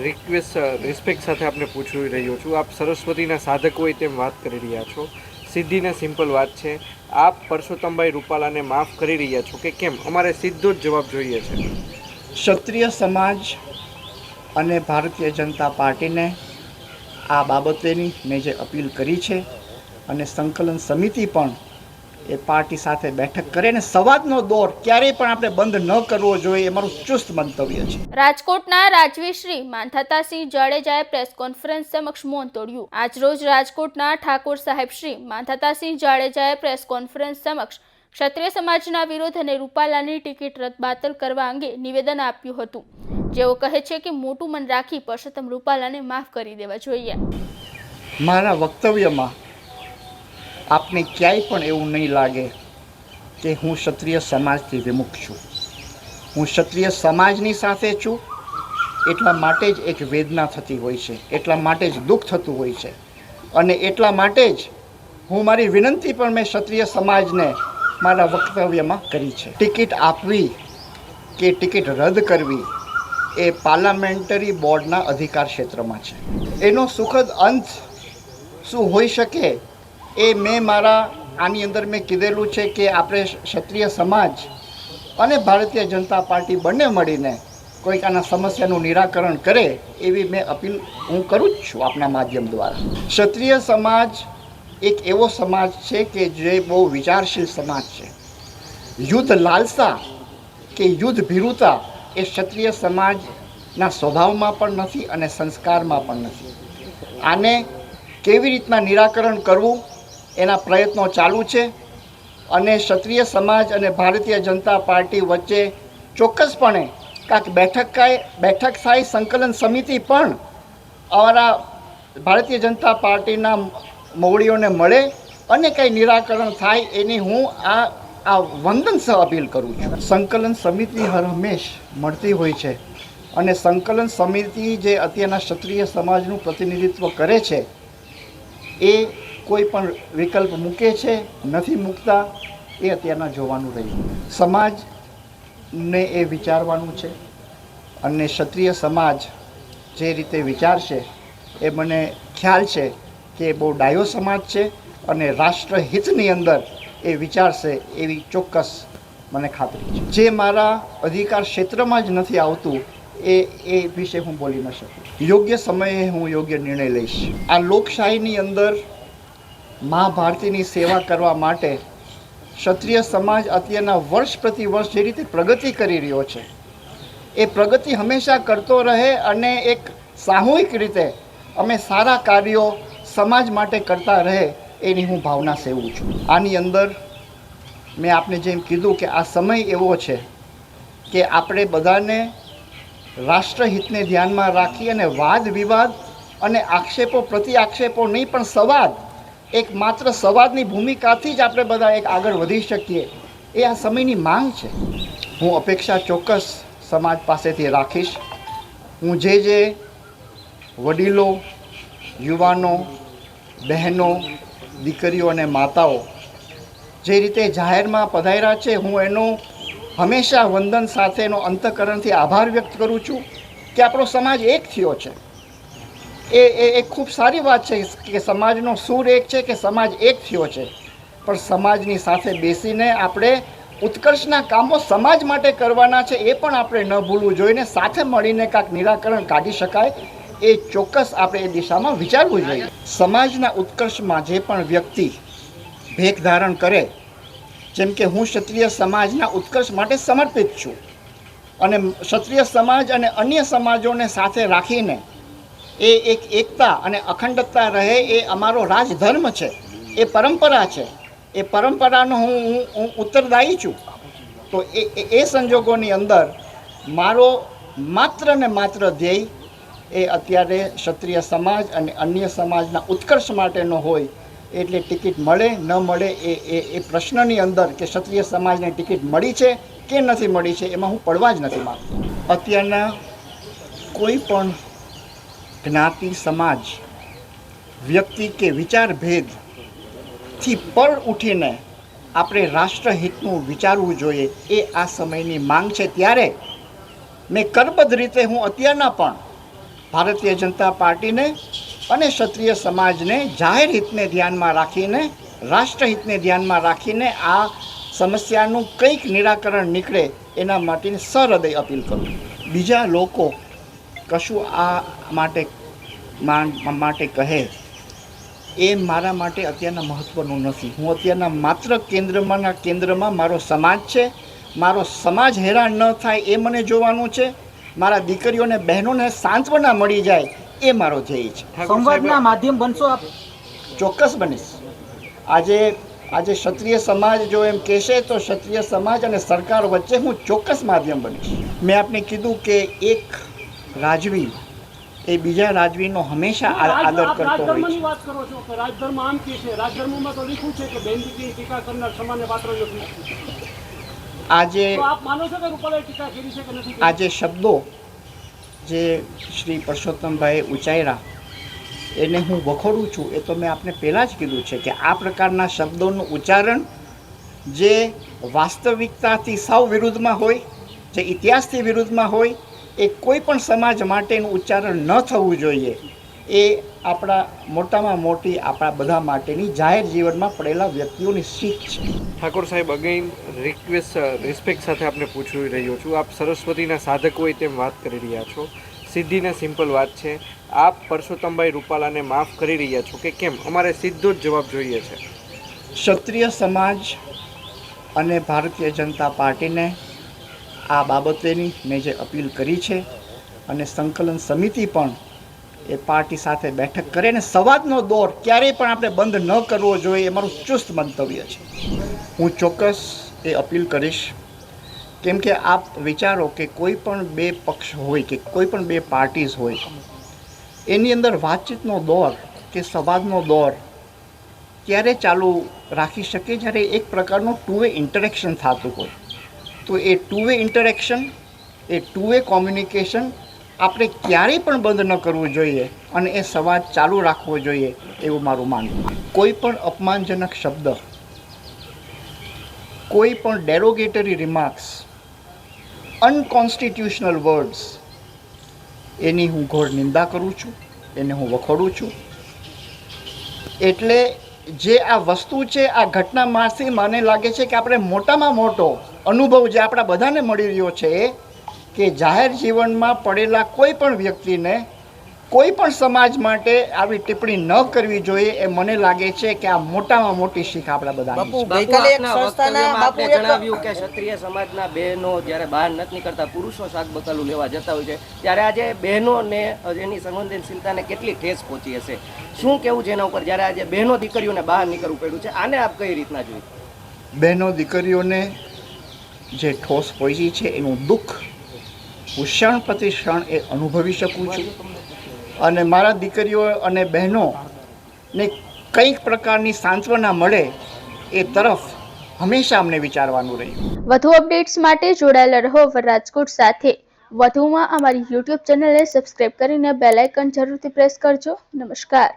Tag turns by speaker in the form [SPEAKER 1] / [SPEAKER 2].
[SPEAKER 1] Respect સાથે આપને પૂછી રહ્યો છું. આપ સરસ્વતીના સાધક હોય તેમ વાત કરી રહ્યા છો. સીધી ને સિમ્પલ વાત છે, આપ પરસોત્તમભાઈ રૂપાલાને માફ કરી રહ્યા છો કે કેમ? અમારે સીધો જ જવાબ જોઈએ છે.
[SPEAKER 2] ક્ષત્રિય સમાજ અને ભારતીય જનતા પાર્ટીને આ બાબતેની મેં જે અપીલ કરી છે અને સંકલન સમિતિ પણ એ પાર્ટી સાથે બેઠક કરે ને સંવાદનો દોર ક્યારેય પણ આપણે બંધ ન કરવો જોઈએ, એ મારું ચુસ્ત મંતવ્ય છે.
[SPEAKER 3] રાજકોટના રાજવી શ્રી માંધાતાસિંહ જાડેજાએ પ્રેસ કોન્ફરન્સ સમક્ષ મૌન તોડ્યું. આજરોજ રાજકોટના ઠાકોર સાહેબ શ્રી માંધાતાસિંહ જાડેજાએ પ્રેસ કોન્ફરન્સ સમક્ષ ક્ષત્રિય સમાજના વિરોધ અને રૂપાલાની ટિકિટ રદ-બાતલ કરવા અંગે નિવેદન આપ્યું હતું. જેઓ કહે છે કે મોટું મન રાખી પરસોત્તમ રૂપાલાને માફ કરી દેવા જોઈએ.
[SPEAKER 2] મારા વક્તવ્યમાં આપને ક્યાંય પણ એવું નહીં લાગે કે હું ક્ષત્રિય સમાજથી વિમુખ છું. હું ક્ષત્રિય સમાજની સાથે છું, એટલા માટે જ એક વેદના થતી હોય છે, એટલા માટે જ દુઃખ થતું હોય છે, અને એટલા માટે જ હું મારી વિનંતી પણ મેં ક્ષત્રિય સમાજને મારા વક્તવ્યમાં કરી છે. ટિકિટ આપવી કે ટિકિટ રદ કરવી એ પાર્લામેન્ટરી બોર્ડના અધિકાર ક્ષેત્રમાં છે. એનો સુખદ અંત શું હોઈ શકે એ મેં મારા આની અંદર મેં કીધેલું છે કે આપણે ક્ષત્રિય સમાજ અને ભારતીય જનતા પાર્ટી બંને મળીને કોઈક આના સમસ્યાનું નિરાકરણ કરે એવી મેં અપીલ હું કરું જ છું આપના માધ્યમ દ્વારા. ક્ષત્રિય સમાજ એક એવો સમાજ છે કે જે બહુ વિચારશીલ સમાજ છે. યુદ્ધ લાલસા કે યુદ્ધ ભીરુતા એ ક્ષત્રિય સમાજના સ્વભાવમાં પણ નથી અને સંસ્કારમાં પણ નથી. આને કેવી રીતના નિરાકરણ કરવું એના પ્રયત્નો ચાલુ છે, અને ક્ષત્રિય સમાજ અને ભારતીય જનતા પાર્ટી વચ્ચે ચોક્કસપણે કાંઈક બેઠક થાય, સંકલન સમિતિ પણ અમારા ભારતીય જનતા પાર્ટીના મોવડીઓને મળે અને કંઈ નિરાકરણ થાય એની હું આ વંદન સહ અપીલ કરું છું. સંકલન સમિતિ હર હંમેશ મળતી હોય છે, અને સંકલન સમિતિ જે અત્યારના ક્ષત્રિય સમાજનું પ્રતિનિધિત્વ કરે છે એ કોઈ પણ વિકલ્પ મૂકે છે, નથી મૂકતા, એ અત્યારના જોવાનું રહ્યું. સમાજને એ વિચારવાનું છે, અને ક્ષત્રિય સમાજ જે રીતે વિચારશે એ મને ખ્યાલ છે કે બહુ ડાયો સમાજ છે, અને રાષ્ટ્રહિતની અંદર એ વિચારશે એવી ચોક્કસ મને ખાતરી છે. જે મારા અધિકાર ક્ષેત્રમાં જ નથી આવતું એ વિશે હું બોલી ન શકું. યોગ્ય સમયે હું યોગ્ય નિર્ણય લઈશ. આ લોકશાહીની અંદર મા ભારતીની સેવા કરવા માટે ક્ષત્રિય સમાજ અત્યારના વર્ષ પ્રતિ વર્ષ જે રીતે પ્રગતિ કરી રહ્યો છે એ પ્રગતિ હંમેશા કરતો રહે, અને એક સામૂહિક રીતે અમે સારા કાર્યો સમાજ માટે કરતા રહે એની હું ભાવના સેવું છું. આની અંદર મેં આપને જેમ કીધું કે આ સમય એવો છે કે આપણે બધાને રાષ્ટ્રહિતને ધ્યાનમાં રાખી અને વાદ વિવાદ અને આક્ષેપો પ્રતિ આક્ષેપો નહીં પણ સંવાદ, એક માત્ર સંવાદની ભૂમિકાથી જ આપણે બધા એક આગળ વધી શકીએ એ આ સમયની માંગ છે. હું અપેક્ષા ચોક્કસ સમાજ પાસેથી રાખીશ. હું જે વડીલો, યુવાનો, બહેનો, દીકરીઓ અને માતાઓ જે રીતે જાહેરમાં પધાર્યા છે, હું એનો હંમેશા વંદન સાથેનો અંતઃકરણથી આભાર વ્યક્ત કરું છું કે આપણો સમાજ એક થયો છે. એ ખૂબ સારી વાત છે કે સમાજનો સૂર એક છે, કે સમાજ એક થયો છે, પણ સમાજની સાથે બેસીને આપણે ઉત્કર્ષના કામો સમાજ માટે કરવાના છે એ પણ આપણે ન ભૂલવું જોઈએ. સાથે મળીને કાંઈક નિરાકરણ કાઢી શકાય એ ચોક્કસ આપણે એ દિશામાં વિચારવું જોઈએ. સમાજના ઉત્કર્ષમાં જે પણ વ્યક્તિ ભેખ ધારણ કરે, જેમ કે હું ક્ષત્રિય સમાજના ઉત્કર્ષ માટે સમર્પિત છું, અને ક્ષત્રિય સમાજ અને અન્ય સમાજોને સાથે રાખીને એ એક એકતા અને અખંડતા રહે એ અમારો રાજધર્મ છે, એ પરંપરા છે, એ પરંપરાનો હું ઉત્તરદાયી છું. તો એ સંજોગોની અંદર મારો માત્ર ને માત્ર ધ્યેય એ અત્યારે ક્ષત્રિય સમાજ અને અન્ય સમાજના ઉત્કર્ષ માટેનો હોય. એટલે ટિકિટ મળે ન મળે એ પ્રશ્નની અંદર કે ક્ષત્રિય સમાજને ટિકિટ મળી છે કે નથી મળી છે એમાં હું પડવા જ નથી માંગતો. અત્યારના કોઈ પણ જ્ઞાતિ, સમાજ, વ્યક્તિ કે વિચાર ભેદથી પર ઉઠીને આપણે રાષ્ટ્રહિતનું વિચારવું જોઈએ એ આ સમયની માંગ છે. ત્યારે મેં કરબદ્ધ રીતે હું અત્યારના પણ ભારતીય જનતા પાર્ટીને અને ક્ષત્રિય સમાજને જાહેર હિતને ધ્યાનમાં રાખીને, રાષ્ટ્રહિતને ધ્યાનમાં રાખીને આ સમસ્યાનું કંઈક નિરાકરણ નીકળે એના માટેની સહૃદય અપીલ કરું. બીજા લોકો કશું આ માટે કહે એ મારા માટે અત્યારના મહત્ત્વનું નથી. હું અત્યારના માત્ર કેન્દ્રમાં મારો સમાજ છે. મારો સમાજ હેરાન ન થાય એ મને જોવાનું છે. મારા દીકરીઓને બહેનોને સાંત્વના મળી જાય એ મારો ધ્યેય છે.
[SPEAKER 4] સંવાદના માધ્યમ બનશો આપ?
[SPEAKER 2] ચોક્કસ બનીશ. આજે ક્ષત્રિય સમાજ જો એમ કહેશે તો ક્ષત્રિય સમાજ અને સરકાર વચ્ચે હું ચોક્કસ માધ્યમ બનીશ. મેં આપને કીધું કે એક રાજવી એ બીજા રાજવીનો હંમેશા આદર કરતો હોય છે.
[SPEAKER 4] વાત કરો છો કે રાજધર્મ આમ કે છે, રાજધર્મમાં તો લખ્યું છે કે બેન દીકરી ટીકા કરનાર સામાન્ય પાત્ર નથી.
[SPEAKER 2] આજે
[SPEAKER 4] તો આપ માનો છો કે રૂપાલાએ ટીકા કરી છે કે નથી?
[SPEAKER 2] આજે શબ્દો જે શ્રી પરસોત્તમભાઈએ ઉચ્ચાર્યા એને હું વખોડું છું. એ તો મેં આપને પહેલાં જ કીધું છે કે આ પ્રકારના શબ્દોનું ઉચ્ચારણ જે વાસ્તવિકતાથી સાવ વિરુદ્ધમાં હોય, જે ઇતિહાસથી વિરુદ્ધમાં હોય, એ કોઈ પણ સમાજ માટેનું ઉચ્ચારણ ન થવું જોઈએ. એ આપણા મોટામાં મોટી આપણા બધા માટેની જાહેર જીવનમાં પડેલા વ્યક્તિઓની શીખ છે.
[SPEAKER 1] ઠાકોર સાહેબ, અગેન રિસ્પેક્ટ સાથે આપને પૂછી રહ્યો છું. આપ સરસ્વતીના સાધક હોય તેમ વાત કરી રહ્યા છો. સીધી ને સિમ્પલ વાત છે, આપ પરસોત્તમભાઈ રૂપાલાને માફ કરી રહ્યા છો કે કેમ? અમારે સીધો જ જવાબ જોઈએ છે.
[SPEAKER 2] ક્ષત્રિય સમાજ અને ભારતીય જનતા પાર્ટીને આ બાબતેની મેં જે અપીલ કરી છે અને સંકલન સમિતિ પણ એ પાર્ટી સાથે બેઠક કરે ને સંવાદનો દોર ક્યારેય પણ આપણે બંધ ન કરવો જોઈએ એ મારું ચુસ્ત મંતવ્ય છે. હું ચોક્કસ એ અપીલ કરીશ. કેમ કે આપ વિચારો કે કોઈ પણ બે પક્ષ હોય કે કોઈ પણ બે પાર્ટીઝ હોય એની અંદર વાતચીતનો દોર કે સંવાદનો દોર ત્યારે ચાલુ રાખી શકે જ્યારે એક પ્રકારનું ટુ વે ઇન્ટરેક્શન થતું હોય. તો એ ટુ વે ઇન્ટરેક્શન, એ ટુ વે કોમ્યુનિકેશન આપણે ક્યારેય પણ બંધ ન કરવું જોઈએ અને એ સંવાદ ચાલુ રાખવો જોઈએ એવું મારું માનવું. કોઈ પણ અપમાનજનક શબ્દ, કોઈ પણ ડેરોગેટરી રિમાર્ક્સ, અનકોન્સ્ટિટ્યુશનલ વર્ડ્સ એની હું ઘોર નિંદા કરું છું, એને હું વખોડું છું. એટલે જે આ વસ્તુ છે, આ ઘટનામાંથી મને લાગે છે કે આપણે મોટામાં મોટો અનુભવ જે આપણા બધાને મળી રહ્યો છે કે જાહેર જીવનમાં પડેલા કોઈ પણ વ્યક્તિને કોઈ પણ સમાજ માટે આવી ટિપ્પણી ન કરવી જોઈએ એ મને લાગે છે કે આ મોટામાં મોટી શીખ આપણા બધાની છે.
[SPEAKER 5] ગઈકાલે એક સંસ્થાના બાપુએ જણાવ્યું કે ક્ષત્રિય સમાજના બહેનો જ્યારે બહાર નથી નીકળતા, પુરુષો શાક બકાલું લેવા જતા હોય છે, ત્યારે આજે બહેનોને એની સંવેદનશીલતાને કેટલી ઠેસ પહોંચી હશે? શું કેવું છે એના ઉપર, જ્યારે આજે બહેનો દીકરીઓને બહાર નીકળવું પડ્યું છે? આને આપ કઈ રીતના જોઈ?
[SPEAKER 2] બહેનો દીકરીઓને જે ઠોસ પહોંચી છે એનું દુઃખ હું ક્ષણ પ્રતિ ક્ષણ એ અનુભવી શકું છું. અને મારા દીકરીઓ અને બહેનોને કંઈક પ્રકારની સાંત્વના મળે એ તરફ હંમેશા અમને વિચારવાનું રહ્યું.
[SPEAKER 3] વધુ અપડેટ્સ માટે જોડાયેલા રહો રાજકોટ સાથે. વધુમાં અમારી YouTube ચેનલને સબસ્ક્રાઇબ કરીને બેલ આઇકન જરૂરથી પ્રેસ કરજો. નમસ્કાર.